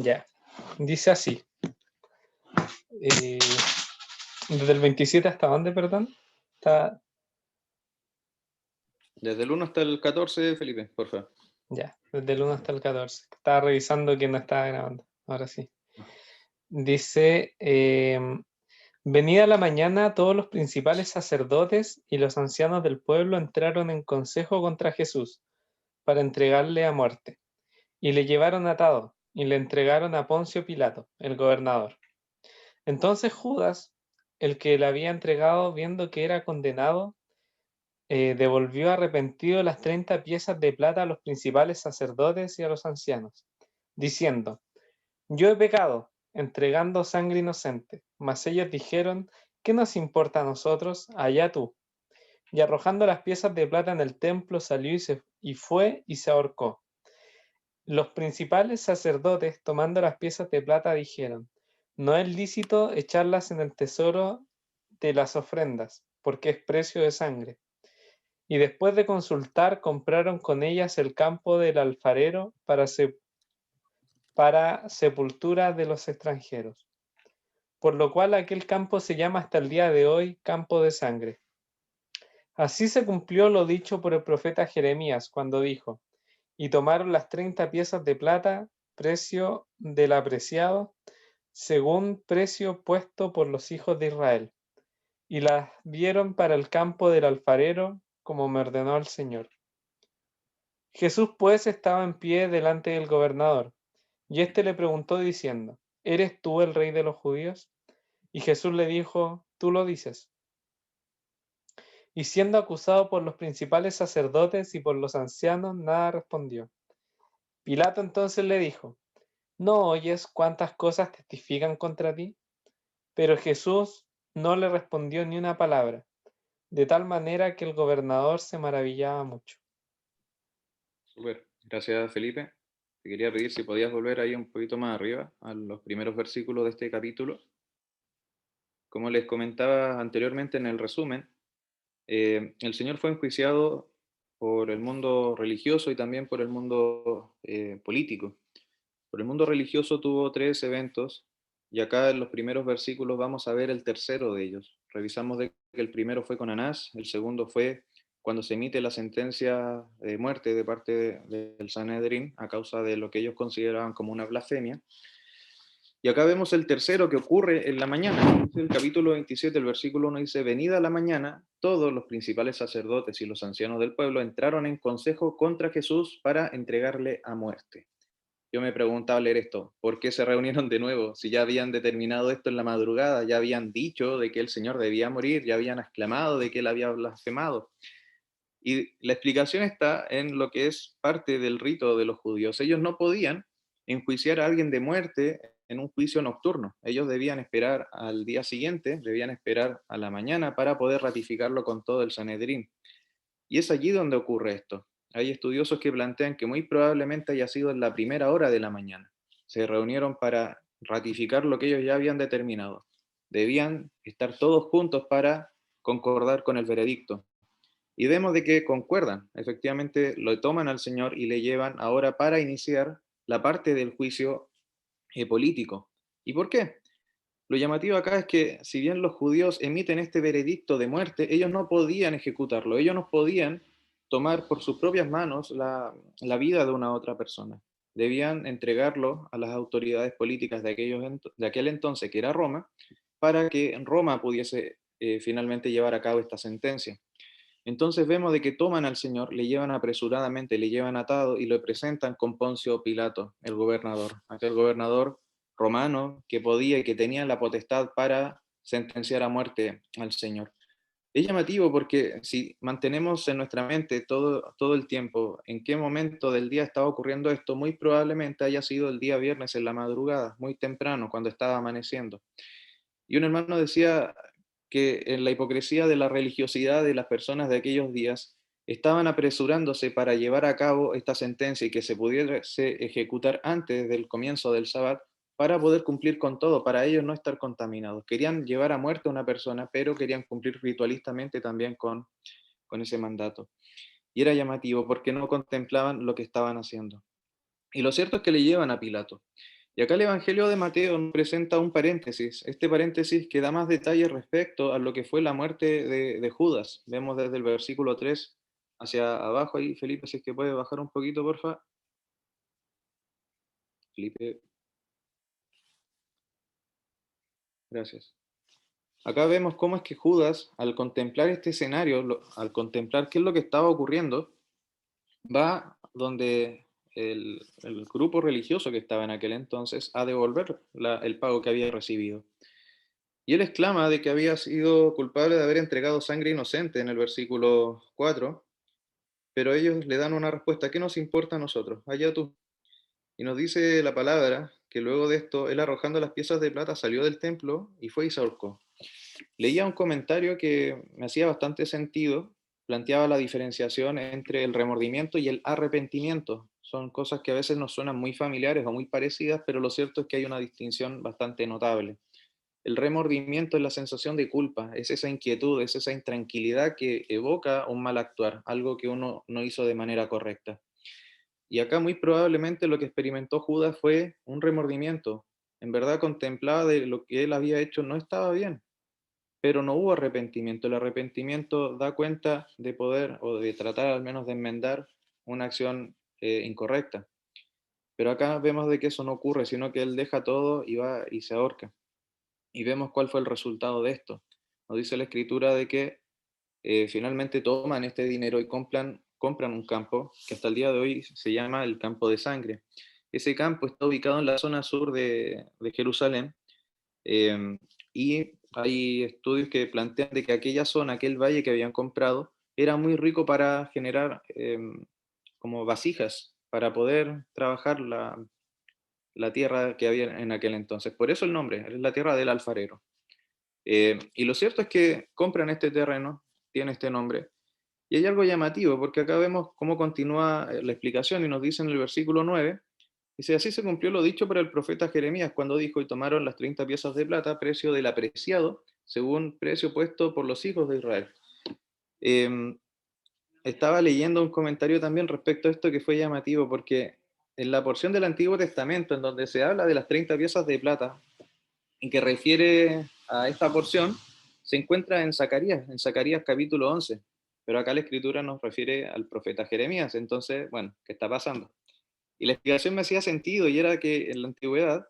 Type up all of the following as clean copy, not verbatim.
Ya. Dice así. Desde el 27 hasta dónde, perdón. Está. Desde el 1 hasta el 14, Felipe, por favor. Ya, desde el 1 hasta el 14. Estaba revisando que no estaba grabando. Ahora sí. Dice, venida la mañana, todos los principales sacerdotes y los ancianos del pueblo entraron en consejo contra Jesús para entregarle a muerte. Y le llevaron atado y le entregaron a Poncio Pilato, el gobernador. Entonces Judas, el que le había entregado, viendo que era condenado, devolvió arrepentido las 30 piezas de plata a los principales sacerdotes y a los ancianos, diciendo, yo he pecado, entregando sangre inocente. Mas ellos dijeron, ¿qué nos importa a nosotros? Allá tú. Y arrojando las piezas de plata en el templo, salió y fue y se ahorcó. Los principales sacerdotes, tomando las piezas de plata, dijeron, no es lícito echarlas en el tesoro de las ofrendas, porque es precio de sangre. Y después de consultar, compraron con ellas el campo del alfarero para sepultura de los extranjeros. Por lo cual aquel campo se llama hasta el día de hoy campo de sangre. Así se cumplió lo dicho por el profeta Jeremías cuando dijo, y tomaron las 30 piezas de plata, precio del apreciado, según precio puesto por los hijos de Israel, y las dieron para el campo del alfarero, como me ordenó el Señor. Jesús pues estaba en pie delante del gobernador, y éste le preguntó diciendo, ¿eres tú el rey de los judíos? Y Jesús le dijo, tú lo dices. Y siendo acusado por los principales sacerdotes y por los ancianos, nada respondió. Pilato entonces le dijo, ¿no oyes cuántas cosas testifican contra ti? Pero Jesús no le respondió ni una palabra, de tal manera que el gobernador se maravillaba mucho. Súper. Gracias, Felipe. Te quería pedir si podías volver ahí un poquito más arriba, a los primeros versículos de este capítulo. Como les comentaba anteriormente en el resumen, el Señor fue enjuiciado por el mundo religioso y también por el mundo político. Por el mundo religioso tuvo 3 eventos y acá en los primeros versículos vamos a ver el tercero de ellos. Revisamos de que el primero fue con Anás, el segundo fue cuando se emite la sentencia de muerte de parte del Sanedrín a causa de lo que ellos consideraban como una blasfemia. Y acá vemos el tercero que ocurre en la mañana. El capítulo 27, el versículo 1 dice, venida la mañana, todos los principales sacerdotes y los ancianos del pueblo entraron en consejo contra Jesús para entregarle a muerte. Yo me preguntaba al leer esto, ¿por qué se reunieron de nuevo? Si ya habían determinado esto en la madrugada, ya habían dicho de que el Señor debía morir, ya habían exclamado de que él había blasfemado. Y la explicación está en lo que es parte del rito de los judíos. Ellos no podían enjuiciar a alguien de muerte en un juicio nocturno. Ellos debían esperar al día siguiente, debían esperar a la mañana para poder ratificarlo con todo el Sanedrín. Y es allí donde ocurre esto. Hay estudiosos que plantean que muy probablemente haya sido en la primera hora de la mañana. Se reunieron para ratificar lo que ellos ya habían determinado. Debían estar todos juntos para concordar con el veredicto. Y vemos de que concuerdan, efectivamente lo toman al Señor y le llevan ahora para iniciar la parte del juicio político. ¿Y por qué? Lo llamativo acá es que si bien los judíos emiten este veredicto de muerte, ellos no podían ejecutarlo, ellos no podían tomar por sus propias manos la vida de una otra persona. Debían entregarlo a las autoridades políticas de aquel entonces, que era Roma, para que Roma pudiese finalmente llevar a cabo esta sentencia. Entonces vemos de que toman al Señor, le llevan apresuradamente, le llevan atado y lo presentan con Poncio Pilato, el gobernador, aquel gobernador romano que podía y que tenía la potestad para sentenciar a muerte al Señor. Es llamativo porque si mantenemos en nuestra mente todo el tiempo en qué momento del día estaba ocurriendo esto, muy probablemente haya sido el día viernes en la madrugada, muy temprano, cuando estaba amaneciendo. Y un hermano decía que en la hipocresía de la religiosidad de las personas de aquellos días estaban apresurándose para llevar a cabo esta sentencia y que se pudiese ejecutar antes del comienzo del sábado para poder cumplir con todo, para ellos no estar contaminados. Querían llevar a muerte a una persona, pero querían cumplir ritualistamente también con ese mandato. Y era llamativo porque no contemplaban lo que estaban haciendo. Y lo cierto es que le llevan a Pilato. Y acá el Evangelio de Mateo nos presenta un paréntesis, este paréntesis que da más detalles respecto a lo que fue la muerte de Judas. Vemos desde el versículo 3 hacia abajo ahí, Felipe, si es que puede bajar un poquito, porfa. Felipe, gracias. Acá vemos cómo es que Judas, al contemplar este escenario, al contemplar qué es lo que estaba ocurriendo, va donde el grupo religioso que estaba en aquel entonces a devolver el pago que había recibido. Y él exclama de que había sido culpable de haber entregado sangre inocente en el versículo 4, pero ellos le dan una respuesta: ¿qué nos importa a nosotros? Allá tú. Y nos dice la palabra que luego de esto, él, arrojando las piezas de plata, salió del templo y fue y se ahorcó. Leía un comentario que me hacía bastante sentido, planteaba la diferenciación entre el remordimiento y el arrepentimiento. Son cosas que a veces nos suenan muy familiares o muy parecidas, pero lo cierto es que hay una distinción bastante notable. El remordimiento es la sensación de culpa, es esa inquietud, es esa intranquilidad que evoca un mal actuar, algo que uno no hizo de manera correcta. Y acá muy probablemente lo que experimentó Judas fue un remordimiento. En verdad contemplaba de lo que él había hecho no estaba bien, pero no hubo arrepentimiento. El arrepentimiento da cuenta de poder o de tratar al menos de enmendar una acción incorrecta. Pero acá vemos de que eso no ocurre, sino que él deja todo y va y se ahorca. Y vemos cuál fue el resultado de esto. Nos dice la escritura de que finalmente toman este dinero y compran un campo que hasta el día de hoy se llama el Campo de Sangre. Ese campo está ubicado en la zona sur de Jerusalén, y hay estudios que plantean de que aquella zona, aquel valle que habían comprado, era muy rico para generar como vasijas, para poder trabajar la tierra que había en aquel entonces. Por eso el nombre, es la tierra del alfarero. Y lo cierto es que compran este terreno, tiene este nombre, y hay algo llamativo, porque acá vemos cómo continúa la explicación y nos dice en el versículo 9, dice: así se cumplió lo dicho por el profeta Jeremías cuando dijo: y tomaron las 30 piezas de plata, precio del apreciado, según precio puesto por los hijos de Israel. Eh, Estaba leyendo un comentario también respecto a esto que fue llamativo, porque en la porción del Antiguo Testamento en donde se habla de las 30 piezas de plata, en que refiere a esta porción, se encuentra en Zacarías capítulo 11, pero acá la escritura nos refiere al profeta Jeremías. Entonces, bueno, ¿qué está pasando? Y la explicación me hacía sentido, y era que en la antigüedad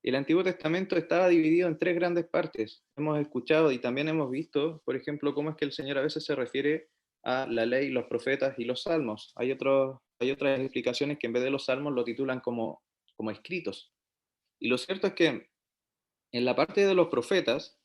el Antiguo Testamento estaba dividido en tres grandes partes. Hemos escuchado y también hemos visto, por ejemplo, cómo es que el Señor a veces se refiere a la ley, los profetas y los salmos. Hay otras explicaciones que en vez de los salmos lo titulan como escritos. Y lo cierto es que en la parte de los profetas,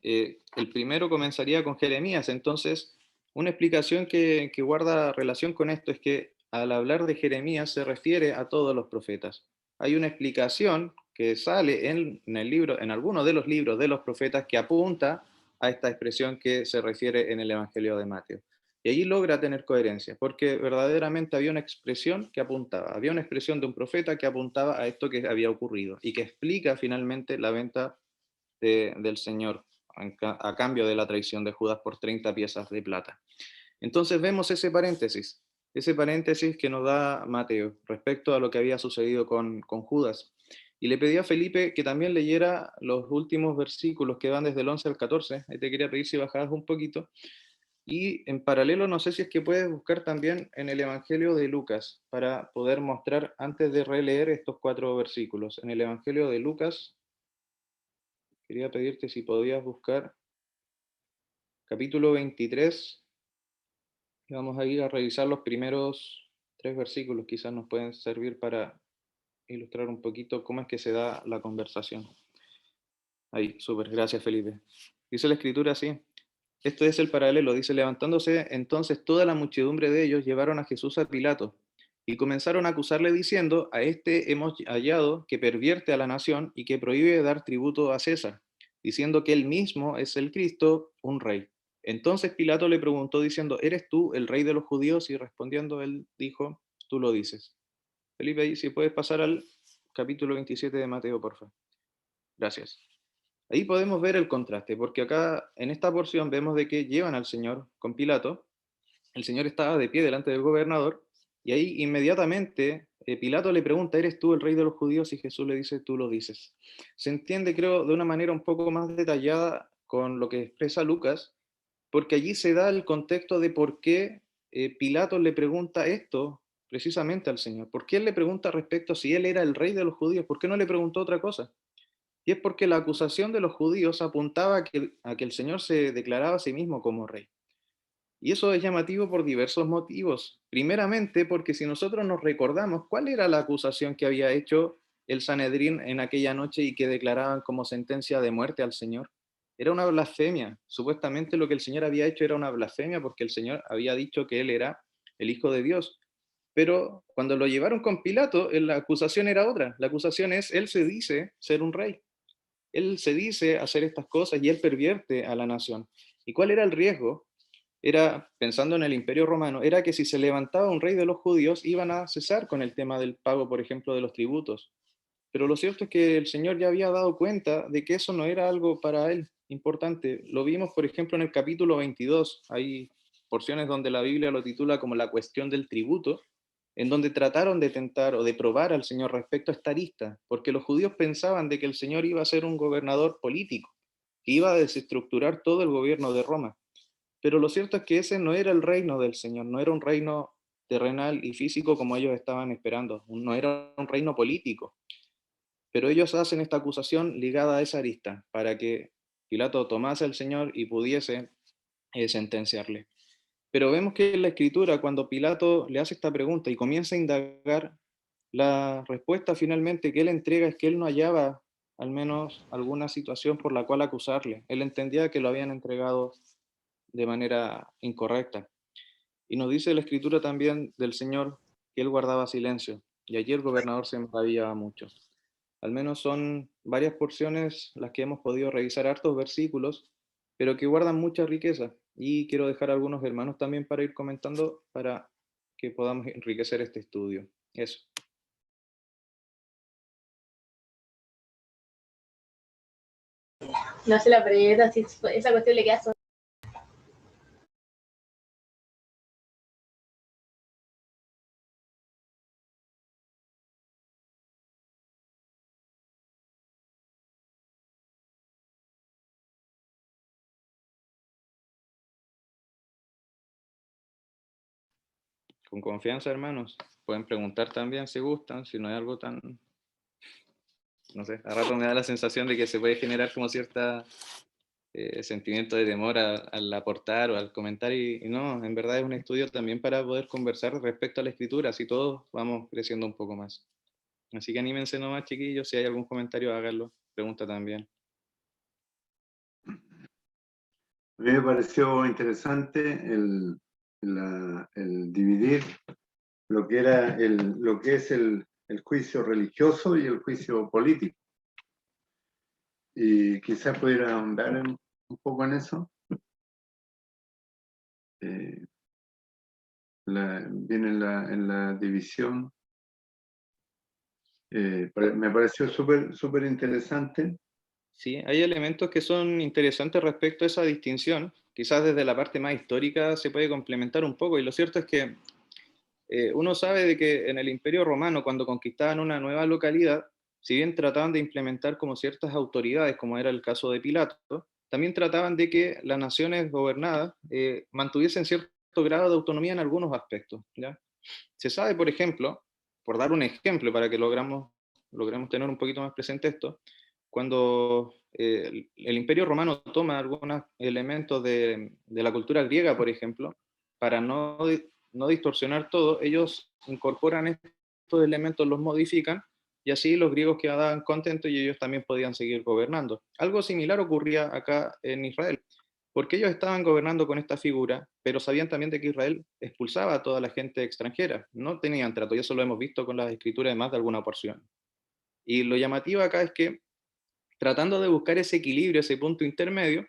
el primero comenzaría con Jeremías. Entonces, una explicación que guarda relación con esto es que al hablar de Jeremías se refiere a todos los profetas. Hay una explicación que sale en el libro, en alguno de los libros de los profetas, que apunta a esta expresión que se refiere en el Evangelio de Mateo. Y allí logra tener coherencia, porque verdaderamente había una expresión que apuntaba, había una expresión de un profeta que apuntaba a esto que había ocurrido y que explica finalmente la venta del Señor a cambio de la traición de Judas por 30 piezas de plata. Entonces vemos ese paréntesis que nos da Mateo respecto a lo que había sucedido con Judas. Y le pedí a Felipe que también leyera los últimos versículos que van desde el 11 al 14. Ahí te quería pedir si bajabas un poquito. Y en paralelo, no sé si es que puedes buscar también en el Evangelio de Lucas para poder mostrar, antes de releer estos 4 versículos, en el Evangelio de Lucas, quería pedirte si podías buscar capítulo 23, y vamos a ir a revisar los primeros 3 versículos, quizás nos pueden servir para ilustrar un poquito cómo es que se da la conversación. Ahí, súper, gracias Felipe. Dice la escritura así: esto es el paralelo, dice: levantándose entonces toda la muchedumbre de ellos, llevaron a Jesús a Pilato, y comenzaron a acusarle diciendo: a este hemos hallado que pervierte a la nación y que prohíbe dar tributo a César, diciendo que él mismo es el Cristo, un rey. Entonces Pilato le preguntó diciendo: ¿eres tú el rey de los judíos? Y respondiendo él dijo: tú lo dices. Felipe, si puedes pasar al capítulo 27 de Mateo, por favor. Gracias. Ahí podemos ver el contraste, porque acá en esta porción vemos de que llevan al Señor con Pilato. El Señor estaba de pie delante del gobernador Y ahí inmediatamente Pilato le pregunta, ¿eres tú el rey de los judíos? Y Jesús le dice, tú lo dices. Se entiende, creo, de una manera un poco más detallada con lo que expresa Lucas, porque allí se da el contexto de por qué Pilato le pregunta esto precisamente al Señor. ¿Por qué él le pregunta respecto a si él era el rey de los judíos? ¿Por qué no le preguntó otra cosa? Y es porque la acusación de los judíos apuntaba a que el Señor se declaraba a sí mismo como rey. Y eso es llamativo por diversos motivos. Primeramente, porque si nosotros nos recordamos cuál era la acusación que había hecho el Sanedrín en aquella noche y que declaraban como sentencia de muerte al Señor, era una blasfemia. Supuestamente lo que el Señor había hecho era una blasfemia porque el Señor había dicho que Él era el Hijo de Dios. Pero cuando lo llevaron con Pilato, la acusación era otra. La acusación es, Él se dice ser un rey. Él se dice hacer estas cosas y Él pervierte a la nación. ¿Y cuál era el riesgo? Era, pensando en el Imperio Romano, era que si se levantaba un rey de los judíos, iban a cesar con el tema del pago, por ejemplo, de los tributos. Pero lo cierto es que el Señor ya había dado cuenta de que eso no era algo para él importante. Lo vimos, por ejemplo, en el capítulo 22. Hay porciones donde la Biblia lo titula como la cuestión del tributo, en donde trataron de tentar o de probar al Señor respecto a esta arista, porque los judíos pensaban de que el Señor iba a ser un gobernador político, que iba a desestructurar todo el gobierno de Roma. Pero lo cierto es que ese no era el reino del Señor, no era un reino terrenal y físico como ellos estaban esperando, no era un reino político. Pero ellos hacen esta acusación ligada a esa arista, para que Pilato tomase al Señor y pudiese sentenciarle. Pero vemos que en la escritura, cuando Pilato le hace esta pregunta y comienza a indagar, la respuesta finalmente que él entrega es que él no hallaba al menos alguna situación por la cual acusarle. Él entendía que lo habían entregado de manera incorrecta. Y nos dice la escritura también del Señor que él guardaba silencio. Y allí el gobernador se maravillaba mucho. Al menos son varias porciones las que hemos podido revisar, hartos versículos, pero que guardan mucha riqueza. Y quiero dejar a algunos hermanos también para ir comentando para que podamos enriquecer este estudio. Eso. No se la aprieta, si esa cuestión le queda. Con confianza, hermanos. Pueden preguntar también si gustan, si no hay algo tan... No sé, a rato me da la sensación de que se puede generar como cierta sentimiento de temor al aportar o al comentar y no, en verdad es un estudio también para poder conversar respecto a la escritura, así todos vamos creciendo un poco más. Así que anímense nomás, chiquillos, si hay algún comentario, háganlo, pregunta también. A mí me pareció interesante el dividir lo que era lo que es el juicio religioso y el juicio político. Y quizás pudiera ahondar un poco en eso. Viene en la división. Me pareció súper interesante. Sí, hay elementos que son interesantes respecto a esa distinción. Quizás desde la parte más histórica se puede complementar un poco, y lo cierto es que uno sabe de que en el Imperio Romano, cuando conquistaban una nueva localidad, si bien trataban de implementar como ciertas autoridades, como era el caso de Pilato, también trataban de que las naciones gobernadas mantuviesen cierto grado de autonomía en algunos aspectos, ¿ya? Se sabe, por ejemplo, por dar un ejemplo para que logremos tener un poquito más presente esto, cuando el Imperio Romano toma algunos elementos de la cultura griega, por ejemplo, para no distorsionar todo, ellos incorporan estos elementos, los modifican, y así los griegos quedaban contentos y ellos también podían seguir gobernando. Algo similar ocurría acá en Israel, porque ellos estaban gobernando con esta figura, pero sabían también de que Israel expulsaba a toda la gente extranjera, no tenían trato, y eso lo hemos visto con las escrituras de más de alguna porción. Y lo llamativo acá es que, tratando de buscar ese equilibrio, ese punto intermedio,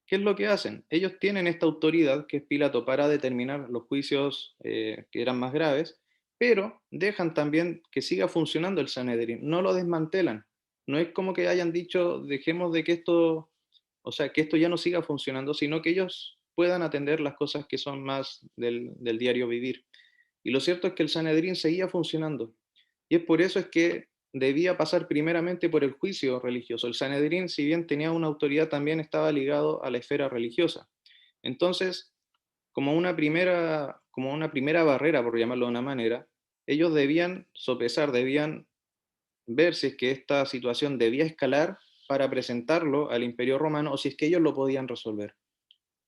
¿qué es lo que hacen? Ellos tienen esta autoridad, que es Pilato, para determinar los juicios que eran más graves, pero dejan también que siga funcionando el Sanedrín, no lo desmantelan. No es como que hayan dicho, dejemos de que esto, o sea, que esto ya no siga funcionando, sino que ellos puedan atender las cosas que son más del diario vivir. Y lo cierto es que el Sanedrín seguía funcionando. Y es por eso es que debía pasar primeramente por el juicio religioso. El Sanedrín, si bien tenía una autoridad, también estaba ligado a la esfera religiosa. Entonces, como una primera barrera, por llamarlo de una manera, ellos debían sopesar, debían ver si es que esta situación debía escalar para presentarlo al Imperio Romano o si es que ellos lo podían resolver.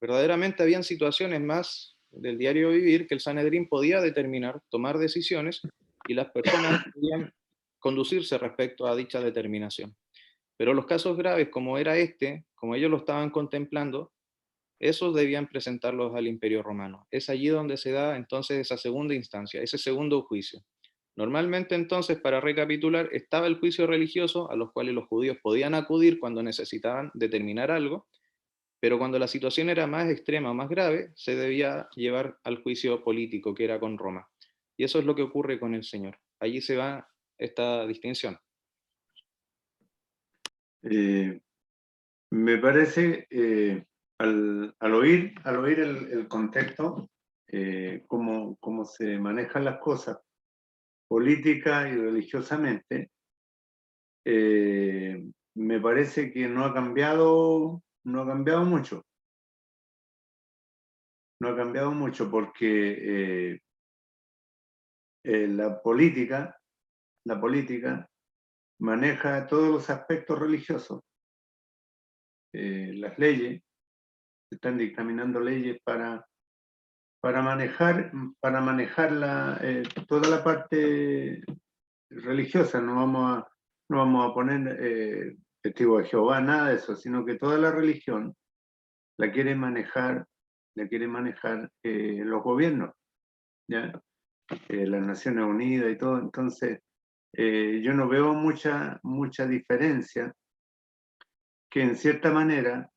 Verdaderamente habían situaciones más del diario vivir que el Sanedrín podía determinar, tomar decisiones y las personas podían conducirse respecto a dicha determinación. Pero los casos graves como era este, como ellos lo estaban contemplando, esos debían presentarlos al Imperio Romano. Es allí donde se da entonces esa segunda instancia, ese segundo juicio. Normalmente entonces, para recapitular, estaba el juicio religioso a los cuales los judíos podían acudir cuando necesitaban determinar algo, pero cuando la situación era más extrema, más grave, se debía llevar al juicio político, que era con Roma. Y eso es lo que ocurre con el Señor. Allí se va esta distinción. Me parece, al oír el contexto, cómo se manejan las cosas política y religiosamente, me parece que no ha cambiado mucho. No ha cambiado mucho porque la política maneja todos los aspectos religiosos. Las leyes, se están dictaminando leyes para manejar toda la parte religiosa. No vamos a poner testigo de Jehová, nada de eso, sino que toda la religión la quieren manejar los gobiernos, ¿ya? Las Naciones Unidas y todo. Entonces, yo no veo mucha diferencia, que en cierta manera,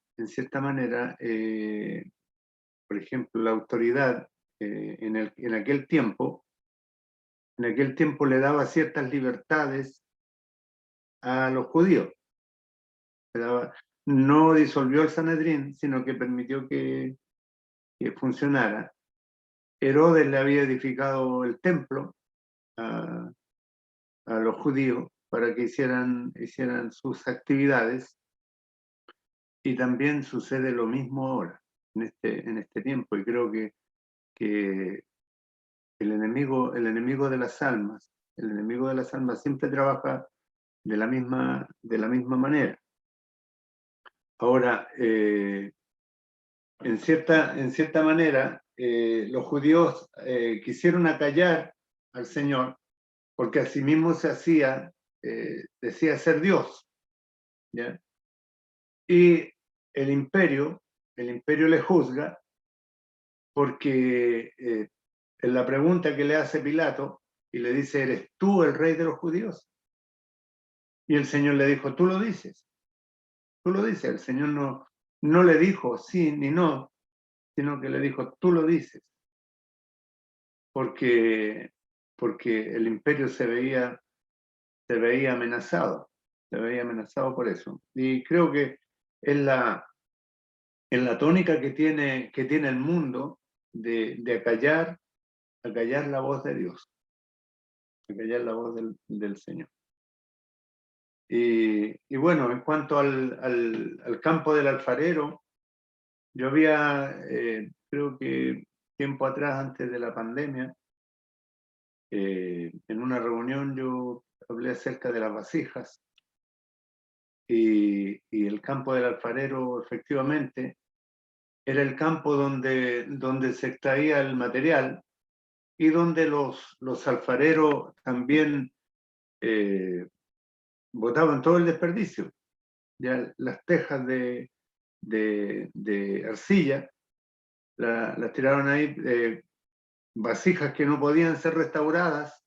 por ejemplo, la autoridad en aquel tiempo le daba ciertas libertades a los judíos. No disolvió el Sanedrín, sino que permitió que funcionara. Herodes le había edificado el templo a los judíos para que hicieran sus actividades, y también sucede lo mismo ahora, en este tiempo, y creo que el enemigo de las almas siempre trabaja de la misma manera. Ahora, en cierta manera, los judíos quisieron acallar al Señor, porque asimismo decía ser Dios, ¿ya? Y el imperio le juzga porque en la pregunta que le hace Pilato, y le dice: ¿eres tú el rey de los judíos? Y el Señor le dijo: tú lo dices. El Señor no le dijo sí ni no, sino que le dijo: tú lo dices. Porque el imperio se veía amenazado, por eso. Y creo que es la tónica que tiene el mundo de acallar la voz de Dios, acallar la voz del Señor. Y bueno, en cuanto al campo del alfarero, yo había, creo que tiempo atrás, antes de la pandemia, en una reunión yo hablé acerca de las vasijas, y el campo del alfarero efectivamente era el campo donde se extraía el material, y donde los alfareros también botaban todo el desperdicio. Ya las tejas de arcilla las tiraron ahí, vasijas que no podían ser restauradas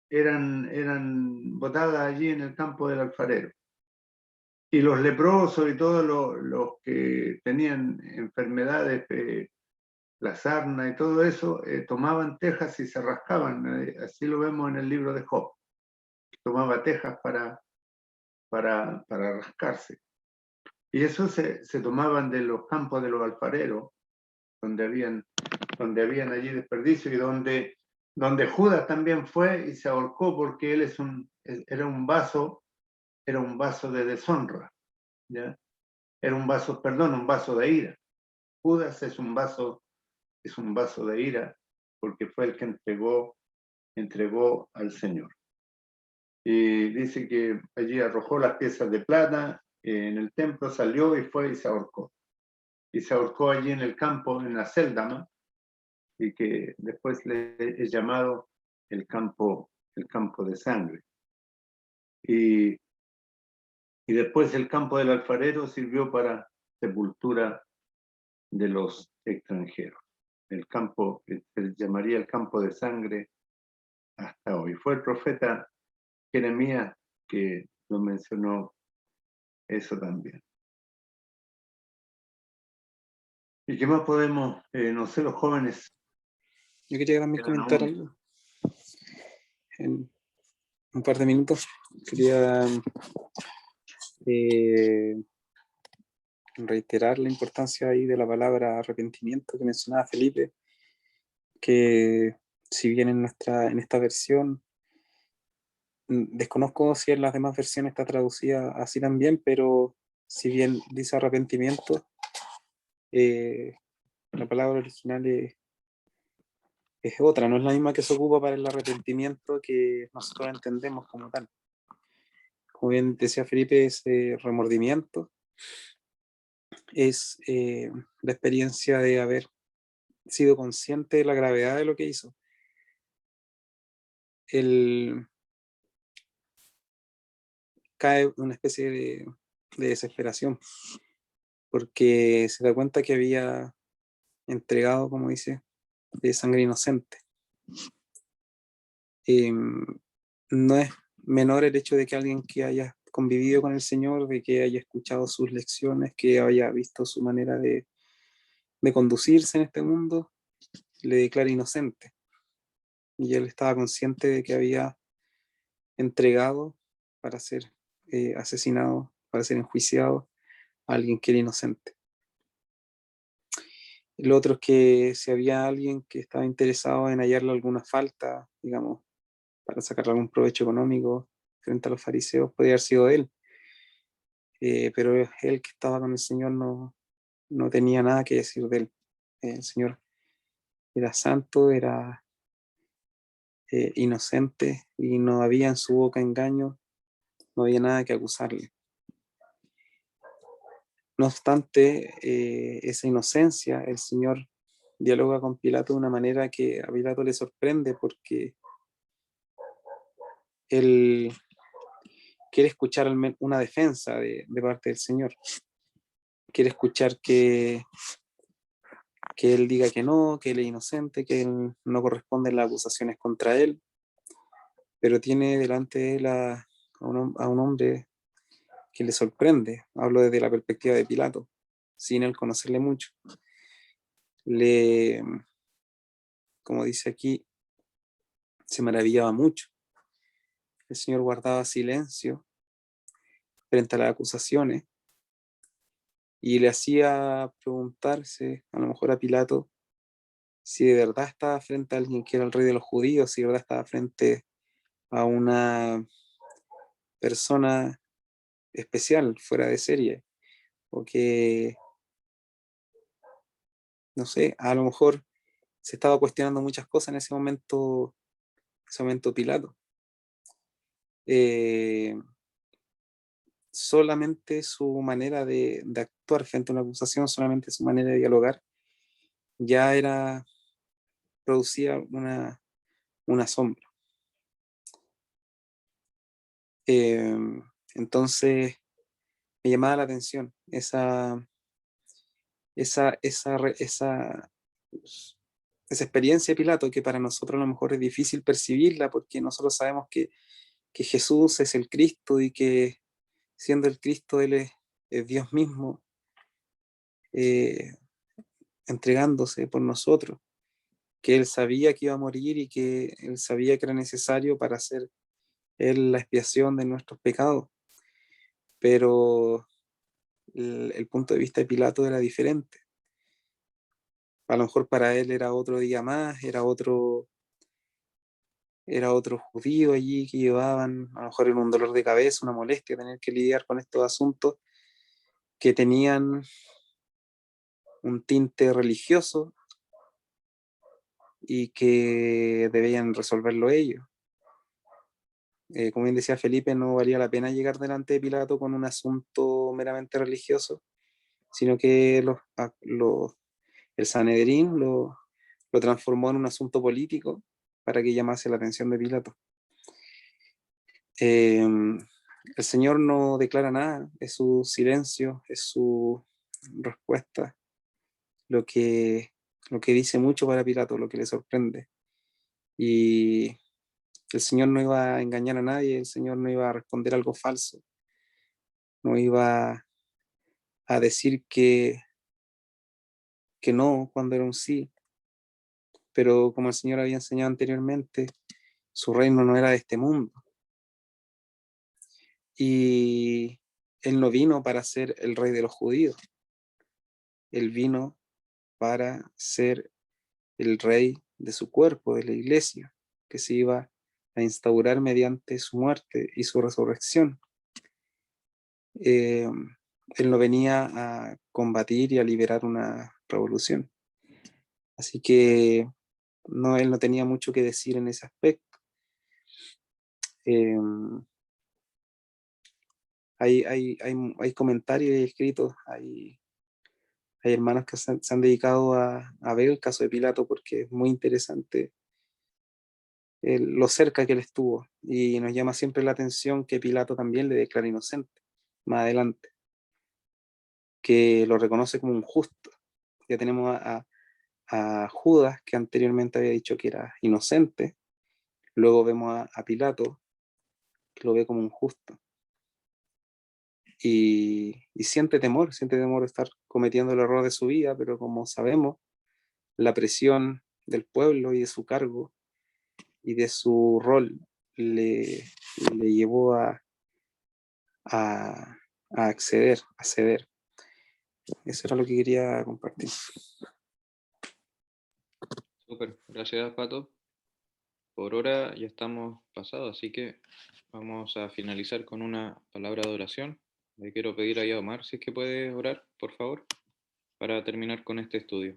eran botadas allí en el campo del alfarero. Y los leprosos y todos los que tenían enfermedades, la sarna y todo eso, tomaban tejas y se rascaban. Así lo vemos en el libro de Job. Tomaba tejas para rascarse. Y eso se tomaban de los campos de los alfareros, donde habían allí desperdicio, y donde donde Judas también fue y se ahorcó porque él era un vaso de deshonra, ¿ya? Era un vaso de ira. Judas es un vaso de ira porque fue el que entregó al Señor. Y dice que allí arrojó las piezas de plata en el templo, salió y fue y se ahorcó. Y se ahorcó allí en el campo, en la celda, ¿no? Y que después le es llamado el campo de sangre. Y después el campo del alfarero sirvió para sepultura de los extranjeros. El campo, se llamaría el campo de sangre hasta hoy. Fue el profeta Jeremías que lo mencionó eso también. ¿Y qué más podemos, no sé, los jóvenes? Yo quería también comentar algo en un par de minutos. Quería reiterar la importancia ahí de la palabra arrepentimiento que mencionaba Felipe, que si bien en esta versión, desconozco si en las demás versiones está traducida así también, pero si bien dice arrepentimiento, la palabra original es otra, no es la misma que se ocupa para el arrepentimiento que nosotros entendemos como tal. Como bien decía Felipe, ese remordimiento es la experiencia de haber sido consciente de la gravedad de lo que hizo. Cae una especie de desesperación, porque se da cuenta que había entregado, como dice, de sangre inocente. No es menor el hecho de que alguien que haya convivido con el Señor, de que haya escuchado sus lecciones, que haya visto su manera de conducirse en este mundo, le declara inocente. Y él estaba consciente de que había entregado para ser asesinado, para ser enjuiciado a alguien que era inocente. Lo otro es que si había alguien que estaba interesado en hallarle alguna falta, digamos, para sacarle algún provecho económico frente a los fariseos, podría haber sido él. Pero él que estaba con el Señor no tenía nada que decir de él. El Señor era santo, era inocente y no había en su boca engaño, no había nada que acusarle. No obstante, esa inocencia, el Señor dialoga con Pilato de una manera que a Pilato le sorprende porque él quiere escuchar una defensa de parte del Señor. Quiere escuchar que él diga que no, que él es inocente, que él no corresponden las acusaciones contra él, pero tiene delante de él a un hombre que le sorprende. Hablo desde la perspectiva de Pilato, sin él conocerle mucho. Como dice aquí, se maravillaba mucho. El Señor guardaba silencio frente a las acusaciones y le hacía preguntarse, a lo mejor a Pilato, si de verdad estaba frente a alguien que era el rey de los judíos, si de verdad estaba frente a una persona especial, fuera de serie, o que, no sé, a lo mejor se estaba cuestionando muchas cosas en ese momento Pilato. Solamente su manera de actuar frente a una acusación, solamente su manera de dialogar, ya producía un asombro. Entonces me llamaba la atención esa experiencia de Pilato, que para nosotros a lo mejor es difícil percibirla porque nosotros sabemos que Jesús es el Cristo y que siendo el Cristo Él es Dios mismo, entregándose por nosotros, que Él sabía que iba a morir y que Él sabía que era necesario para hacer Él la expiación de nuestros pecados. Pero el punto de vista de Pilato era diferente. A lo mejor para él era otro día más, era otro era otro judío allí que llevaban, a lo mejor era un dolor de cabeza, una molestia tener que lidiar con estos asuntos que tenían un tinte religioso y que debían resolverlo ellos. Como bien decía Felipe, no valía la pena llegar delante de Pilato con un asunto meramente religioso, sino que el Sanedrín lo transformó en un asunto político para que llamase la atención de Pilato. El Señor no declara nada, es su silencio, es su respuesta, lo que dice mucho para Pilato, lo que le sorprende. Y el Señor no iba a engañar a nadie, el Señor no iba a responder algo falso, no iba a decir que no cuando era un sí, pero como el Señor había enseñado anteriormente, su reino no era de este mundo. Y Él no vino para ser el rey de los judíos, Él vino para ser el rey de su cuerpo, de la iglesia, que se iba a instaurar mediante su muerte y su resurrección. Él no venía a combatir y a liberar una revolución. Así que él no tenía mucho que decir en ese aspecto. Hay comentarios escritos, hay hermanos que se han dedicado a ver el caso de Pilato porque es muy interesante lo cerca que él estuvo, y nos llama siempre la atención que Pilato también le declara inocente más adelante, que lo reconoce como un justo. Ya tenemos a Judas, que anteriormente había dicho que era inocente, luego vemos a Pilato, que lo ve como un justo. Y siente temor de estar cometiendo el error de su vida, pero como sabemos, la presión del pueblo y de su cargo y de su rol le llevó a acceder, a ceder. Eso era lo que quería compartir. Súper, gracias Pato. Por hora ya estamos pasados, así que vamos a finalizar con una palabra de oración. Le quiero pedir a Omar si es que puede orar, por favor, para terminar con este estudio.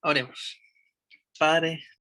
Oremos. Padre,